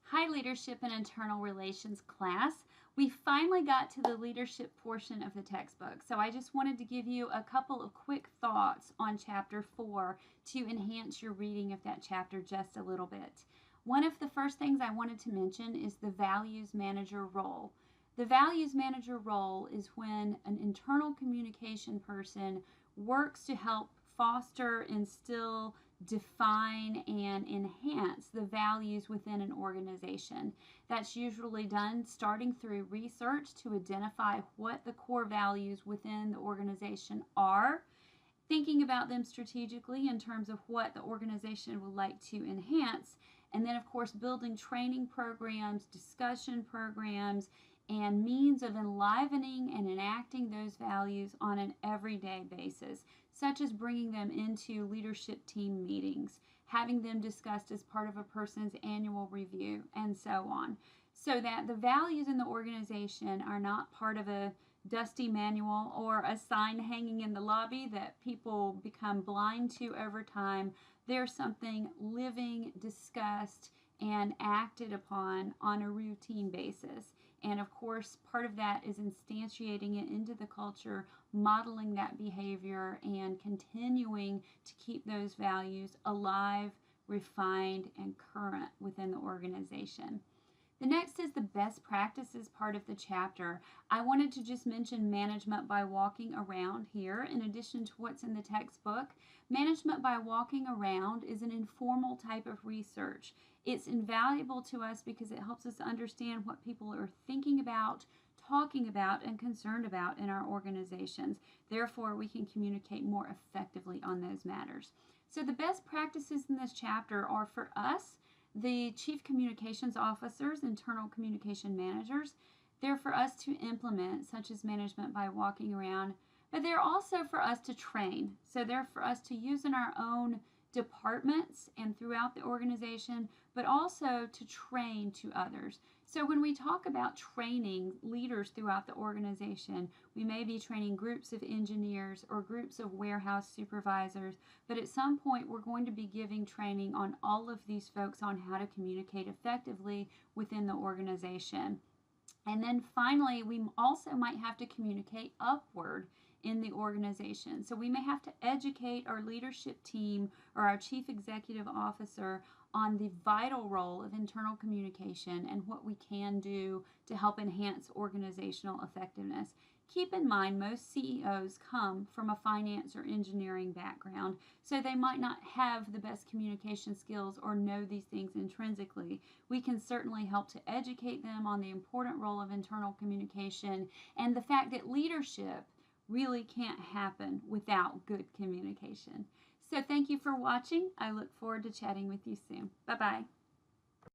Hi, Leadership and Internal Relations class. We finally got to the leadership portion of the textbook, so I just wanted to give you a couple of quick thoughts on Chapter 4 to enhance your reading of that chapter just a little bit. One of the first things I wanted to mention is the values manager role. The values manager role is when an internal communication person works to help foster, instill, define, and enhance the values within an organization. That's usually done starting through research to identify what the core values within the organization are, thinking about them strategically in terms of what the organization would like to enhance, and then, of course, building training programs, discussion programs, and means of enlivening and enacting those values on an everyday basis, such as bringing them into leadership team meetings, having them discussed as part of a person's annual review, and so on, so that the values in the organization are not part of a dusty manual or a sign hanging in the lobby that people become blind to over time. They're something living, discussed, and acted upon on a routine basis. And of course, part of that is instantiating it into the culture, modeling that behavior, and continuing to keep those values alive, refined, and current within the organization. The next is the best practices part of the chapter. I wanted to just mention management by walking around here in addition to what's in the textbook. Management by walking around is an informal type of research. It's invaluable to us because it helps us understand what people are thinking about, talking about, and concerned about in our organizations. Therefore, we can communicate more effectively on those matters. So the best practices in this chapter are for us, the chief communications officers, internal communication managers. They're for us to implement, such as management by walking around, but they're also for us to train. So they're for us to use in our own departments and throughout the organization, but also to train to others. So when we talk about training leaders throughout the organization, we may be training groups of engineers or groups of warehouse supervisors, but at some point we're going to be giving training on all of these folks on how to communicate effectively within the organization. And then finally, we also might have to communicate upward in the organization. So we may have to educate our leadership team or our chief executive officer on the vital role of internal communication and what we can do to help enhance organizational effectiveness. Keep in mind, most CEOs come from a finance or engineering background, so they might not have the best communication skills or know these things intrinsically. We can certainly help to educate them on the important role of internal communication and the fact that leadership really can't happen without good communication. So thank you for watching. I look forward to chatting with you soon. Bye-bye.